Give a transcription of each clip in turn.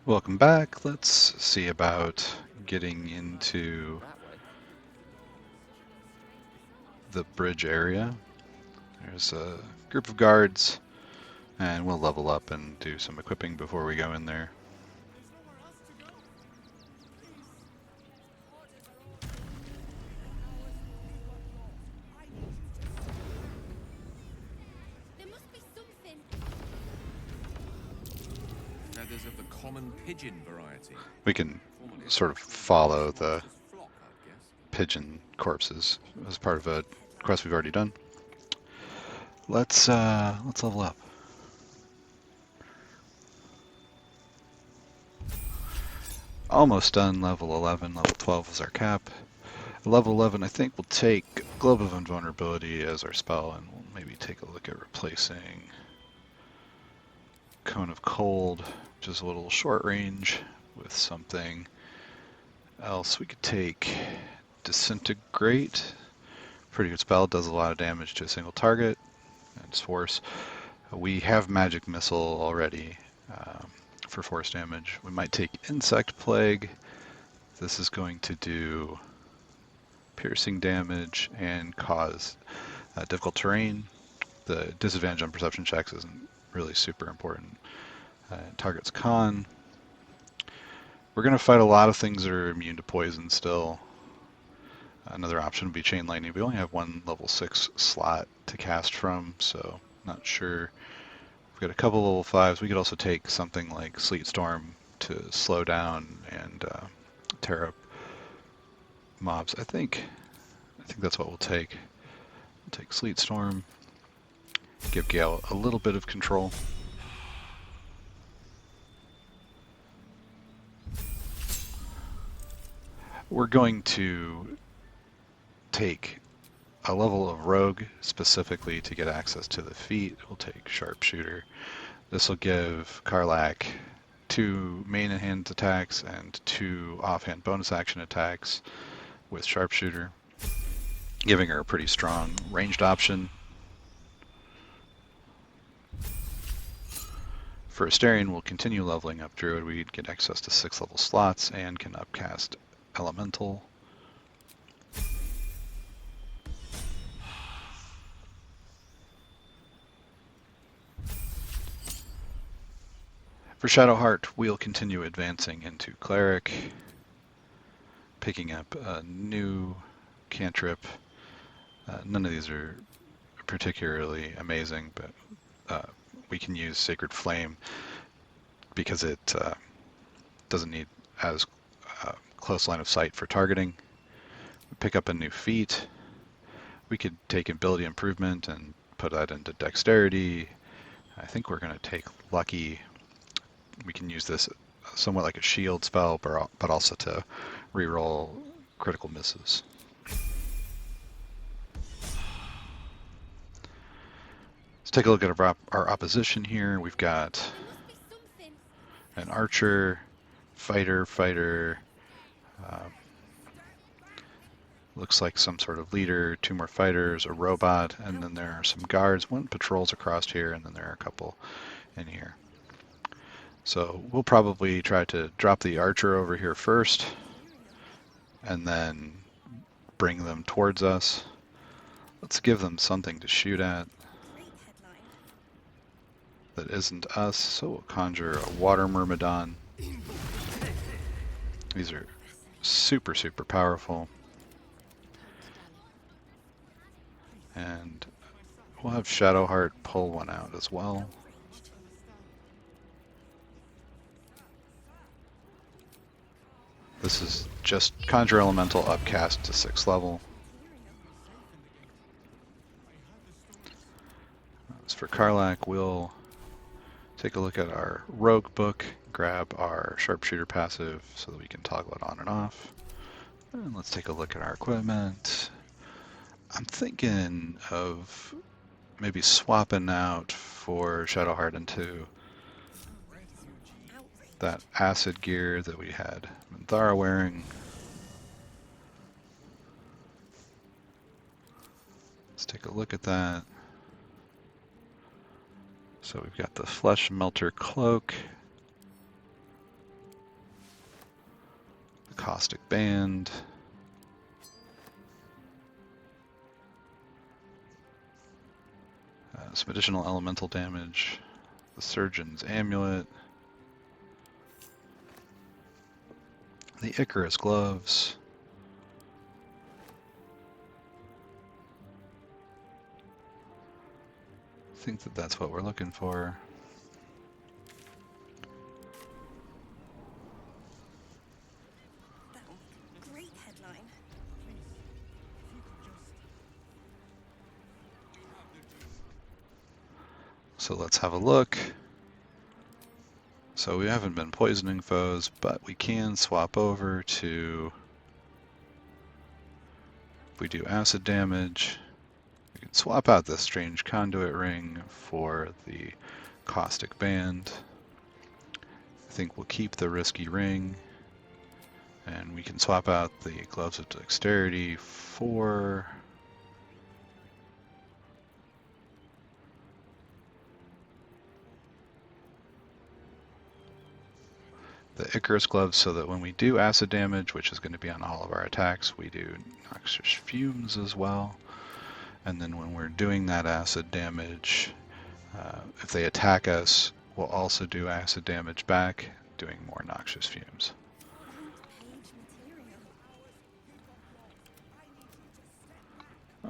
Welcome back. Let's see about getting into the bridge area. There's a group of guards, and we'll level up and do some equipping before we go in there. Feathers of the common pigeon variety. We can sort of follow the pigeon corpses as part of a quest we've already done. Let's level up. Almost done. Level 11. Level 12 is our cap. Level 11, I think we'll take Globe of Invulnerability as our spell, and we'll maybe take a look at replacing Cone of Cold, which is a little short range, with something else. We could take Disintegrate. Pretty good spell, does a lot of damage to a single target, and it's force. We have Magic Missile already for force damage. We might take Insect Plague. This is going to do piercing damage and cause difficult terrain. The disadvantage on perception checks isn't really super important. Target's con. We're going to fight a lot of things that are immune to poison still. Another option would be Chain Lightning. We only have one level 6 slot to cast from, so not sure. We've got a couple level 5s. We could also take something like Sleet Storm to slow down and tear up mobs. I think that's what we'll take. We'll take Sleet Storm, give Gale a little bit of control. We're going to take a level of Rogue specifically to get access to the feat. We'll take Sharpshooter. This will give Karlach 2 main hand attacks and 2 offhand bonus action attacks with Sharpshooter, giving her a pretty strong ranged option. For Astarion, we'll continue leveling up Druid. We get access to 6 level slots and can upcast Elemental. For Shadowheart, we'll continue advancing into Cleric, picking up a new cantrip. None of these are particularly amazing, but we can use Sacred Flame because it doesn't need as close line of sight for targeting. Pick up a new feat. We could take Ability Improvement and put that into Dexterity. I think we're going to take Lucky. We can use this somewhat like a shield spell, but also to reroll critical misses. Let's take a look at our opposition here. We've got an archer, fighter, looks like some sort of leader, 2 more fighters, a robot, and then there are some guards. 1 patrols across here, and then there are a couple in here. So we'll probably try to drop the archer over here first, and then bring them towards us. Let's give them something to shoot at that isn't us, so we'll conjure a Water Myrmidon. These are super powerful. And we'll have Shadowheart pull one out as well. This is just Conjure Elemental upcast to 6th level. As for Karlach, we'll take a look at our Rogue book, grab our Sharpshooter passive so that we can toggle it on and off. And let's take a look at our equipment. I'm thinking of maybe swapping out for Shadowheart into that acid gear that we had Minthara wearing. Let's take a look at that. So we've got the Flesh Melter Cloak. Caustic Band. Some additional elemental damage. The Surgeon's Amulet. The Icarus Gloves. I think that that's what we're looking for. That'll make a great headline. So let's have a look. So we haven't been poisoning foes, but we can swap over to, if we do acid damage, we can swap out the strange conduit ring for the caustic band. I think we'll keep the risky ring, and we can swap out the gloves of dexterity for the Icarus gloves, so that when we do acid damage, which is going to be on all of our attacks, we do noxious fumes as well. And then when we're doing that acid damage, if they attack us, we'll also do acid damage back, doing more noxious fumes.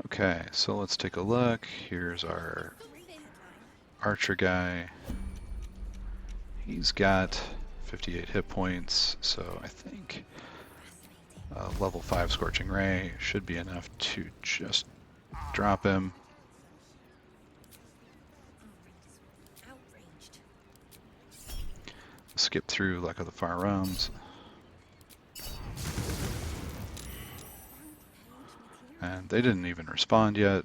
Okay, so let's take a look. Here's our archer guy. He's got 58 hit points, so I think level 5 Scorching Ray should be enough to just drop him. Skip through Luck of the Far Realms. And they didn't even respond yet.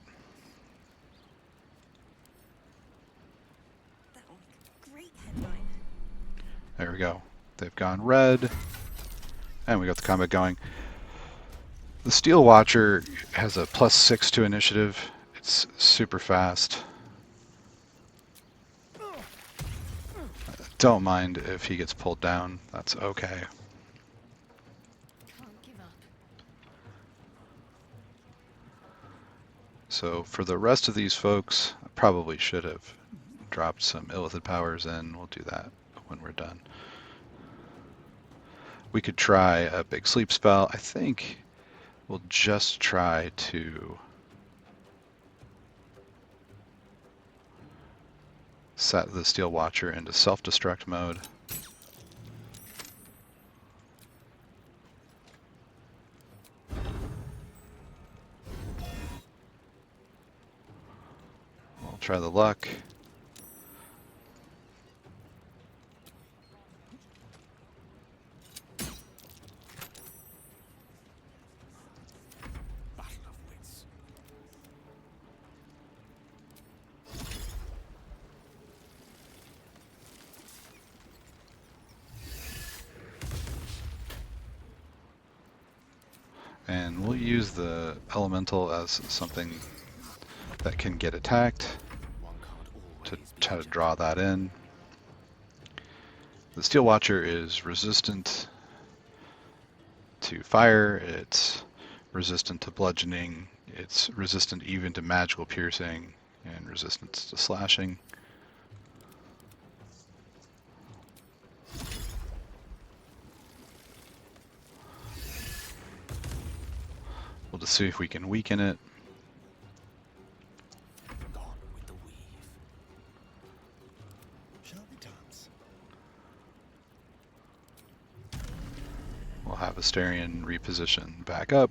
There we go. They've gone red. And we got the combat going. The Steel Watcher has a +6 to initiative. It's super fast. Don't mind if he gets pulled down. That's okay. So for the rest of these folks, I probably should have dropped some Illithid powers in. We'll do that when we're done. We could try a big sleep spell. I think we'll just try to set the Steel Watcher into self-destruct mode. We'll try the luck. And we'll use the elemental as something that can get attacked to try to draw that in. The Steel Watcher is resistant to fire, it's resistant to bludgeoning, it's resistant even to magical piercing, and resistance to slashing. We'll just see if we can weaken it. We'll have Asterion reposition back up.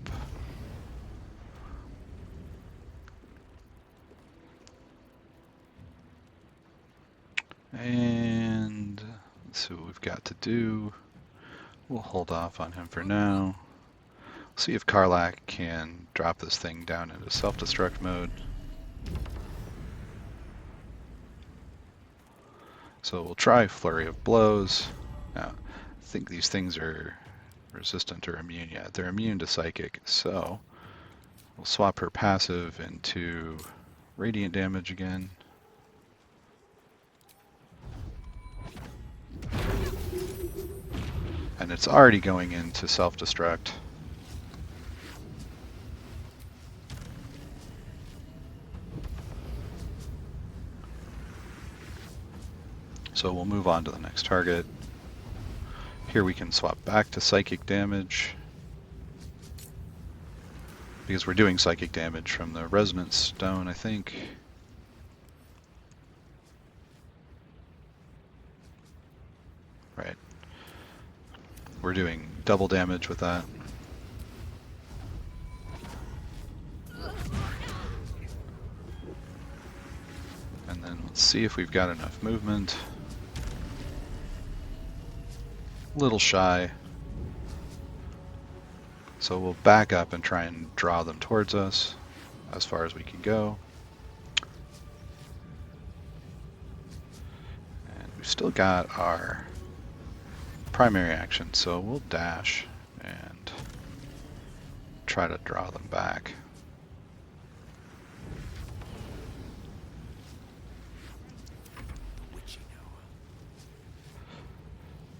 And let's see what we've got to do. We'll hold off on him for now. See if Karlach can drop this thing down into self-destruct mode. So we'll try Flurry of Blows. Now, I think these things are resistant or immune yet. They're immune to Psychic, so we'll swap her passive into Radiant damage again. And it's already going into self-destruct. So we'll move on to the next target. Here we can swap back to psychic damage, because we're doing psychic damage from the resonance stone, I think. Right. We're doing double damage with that. And then let's see if we've got enough movement. A little shy. So we'll back up and try and draw them towards us as far as we can go. And we've still got our primary action, so we'll dash and try to draw them back.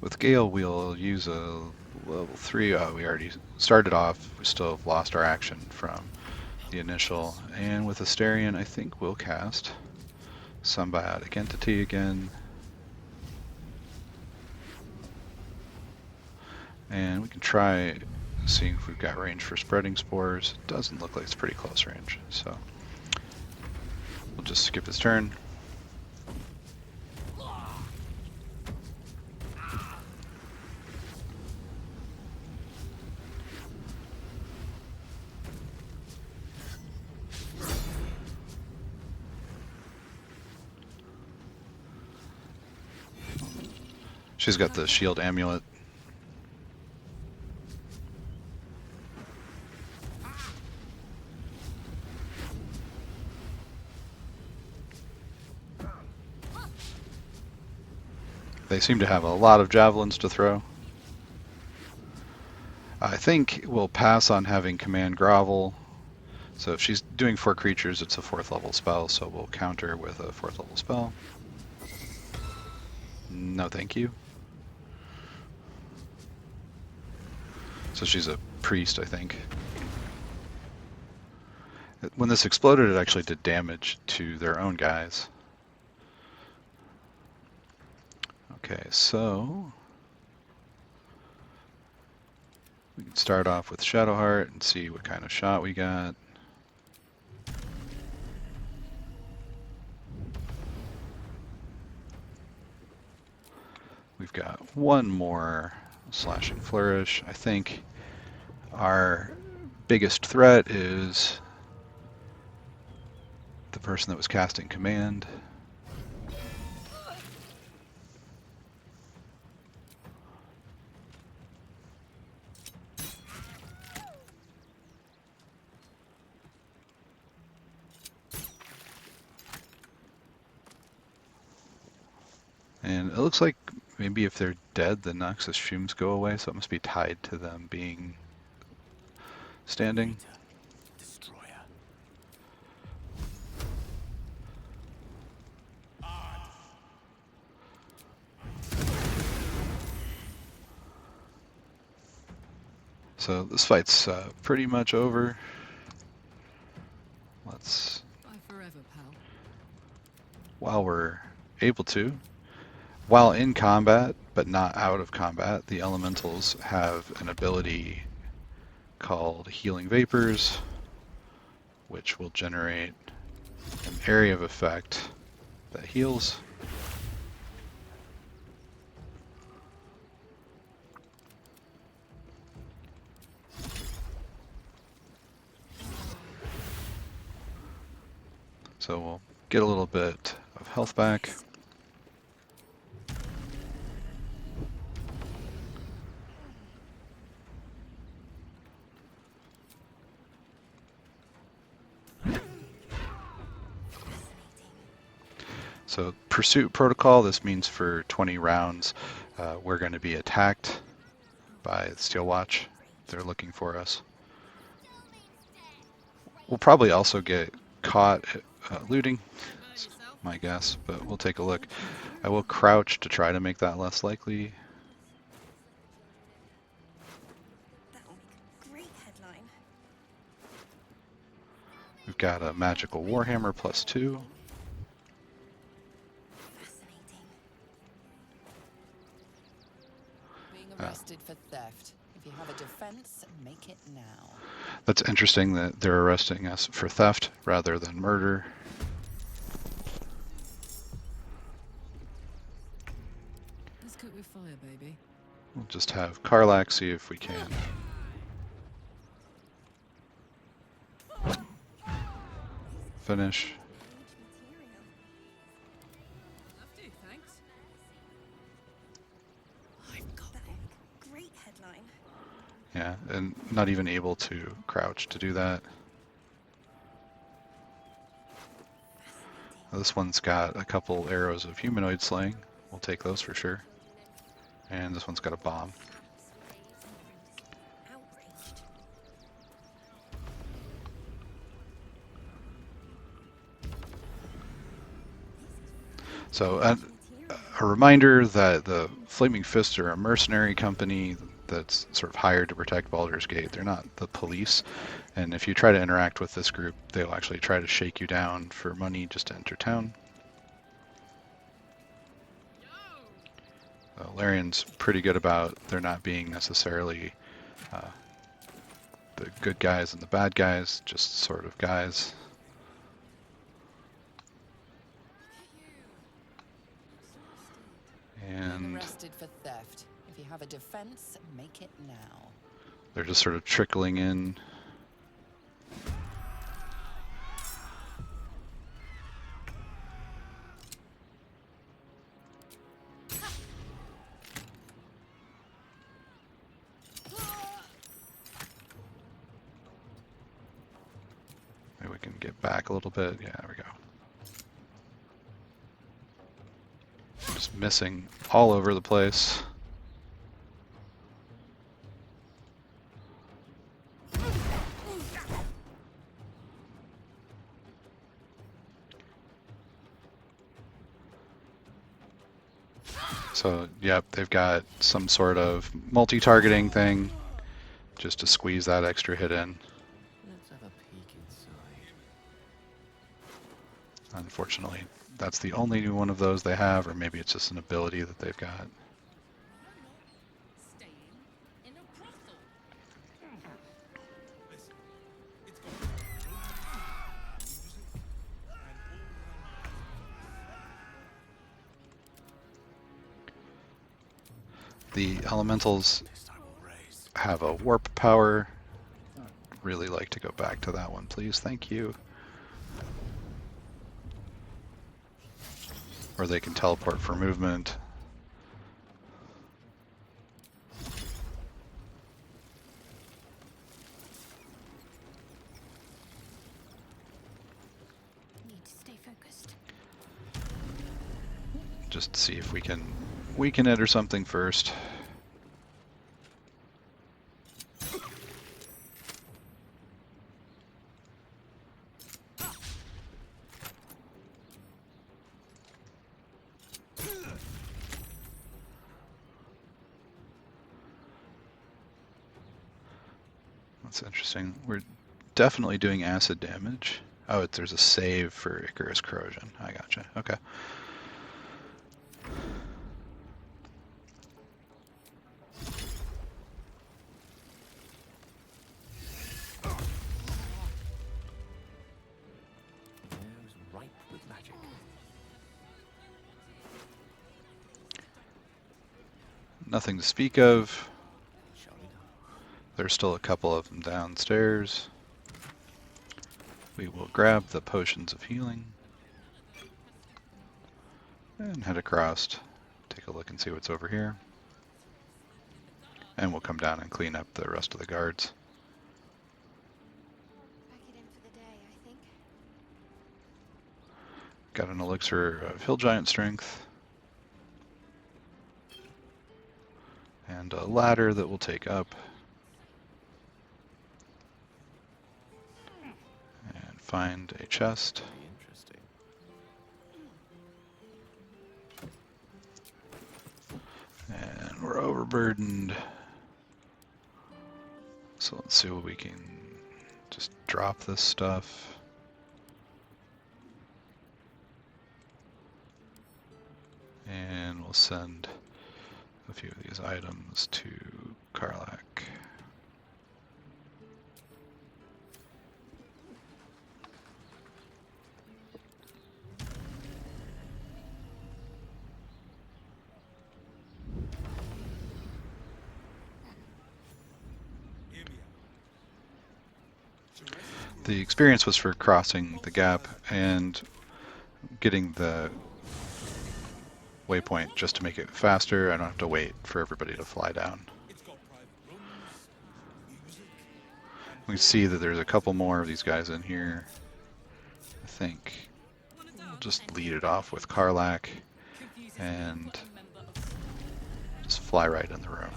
With Gale, we'll use a level 3. We already started off. We still have lost our action from the initial. And with Asterion, I think we'll cast Symbiotic Entity again. And we can try seeing if we've got range for spreading spores. It doesn't look like it's pretty close range, so we'll just skip his turn. She's got the shield amulet. They seem to have a lot of javelins to throw. I think we'll pass on having command grovel. So if she's doing 4 creatures, it's a 4th level spell, so we'll counter with a 4th level spell. No thank you. So she's a priest, I think. When this exploded, it actually did damage to their own guys. Okay, so we can start off with Shadowheart and see what kind of shot we got. We've got one more Slashing Flourish. I think our biggest threat is the person that was casting command. And it looks like maybe if they're dead, the Noxus fumes go away, so it must be tied to them being standing. Destroyer. So this fight's pretty much over. Let's, Bye forever, pal. while we're able to, while in combat, but not out of combat, the elementals have an ability called Healing Vapors, which will generate an area of effect that heals. So we'll get a little bit of health back. So pursuit protocol, this means for 20 rounds, we're going to be attacked by Steel Watch. They're looking for us. We'll probably also get caught looting, is my guess, but we'll take a look. I will crouch to try to make that less likely. got a magical warhammer +2. Fascinating. Being arrested for theft. If you have a defense, make it now. That's interesting that they're arresting us for theft rather than murder. Let's cook with fire, baby. We'll just have Karlak see if we can finish. Page material. Love to, thanks. I've got that. Great headline. Yeah, and not even able to crouch to do that. This one's got a couple arrows of humanoid slaying. We'll take those for sure. And this one's got a bomb. Outraged. So a reminder that the Flaming Fists are a mercenary company that's sort of hired to protect Baldur's Gate. They're not the police, and if you try to interact with this group, they'll actually try to shake you down for money just to enter town. Larian's pretty good about there not being necessarily the good guys and the bad guys, just sort of guys. Being And arrested for theft. If you have a defense, make it now. they're just sort of trickling in. Maybe we can get back a little bit. Yeah, there we go. Just missing all over the place. So, yep, they've got some sort of multi-targeting thing just to squeeze that extra hit in. Let's have a peek inside. Unfortunately, that's the only new one of those they have, or maybe it's just an ability that they've got. Staying in a brothel. The elementals have a warp power. I'd really like to go back to that one, please. Thank you. Or they can teleport for movement. Need to stay focused. Just see if we can weaken it or something first. That's interesting. We're definitely doing acid damage. Oh, there's a save for Icarus Corrosion. I gotcha. Okay. There's ripe with magic. Nothing to speak of. Shall we go? There's still a couple of them downstairs. We will grab the potions of healing and head across. Take a look and see what's over here. And we'll come down and clean up the rest of the guards. Pack it in for the day, I think. Got an elixir of hill giant strength. And a ladder that we'll take up. And find a chest. Very interesting. And we're overburdened. So let's see what we can just drop this stuff. And we'll send a few of these items to Karlak. The experience was for crossing the gap and getting the waypoint just to make it faster. I don't have to wait for everybody to fly down. We can see that there's a couple more of these guys in here. I think we'll just lead it off with Karlak and just fly right in the room.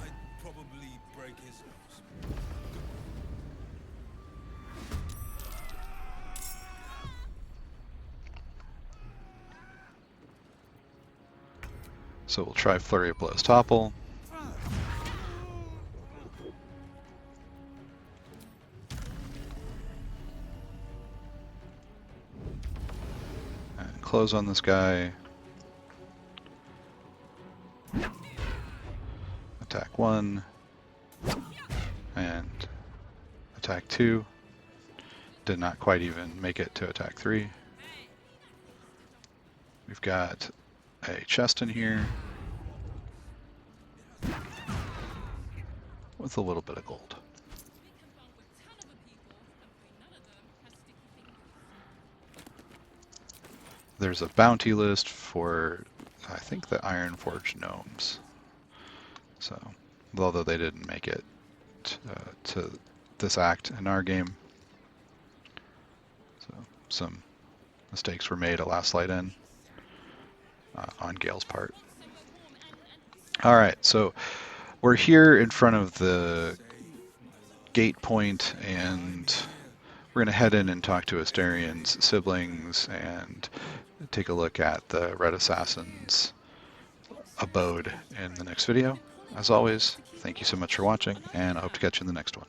So we'll try Flurry of Blows Topple. And close on this guy. Attack 1. And attack 2. Did not quite even make it to attack 3. We've got a chest in here with a little bit of gold. There's a bounty list for, I think, the Ironforge gnomes. So, although they didn't make it to this act in our game. So, some mistakes were made at Last Light In on Gale's part. Alright, so we're here in front of the gate point, and we're going to head in and talk to Asterian's siblings and take a look at the Red Assassin's abode in the next video. As always, thank you so much for watching, and I hope to catch you in the next one.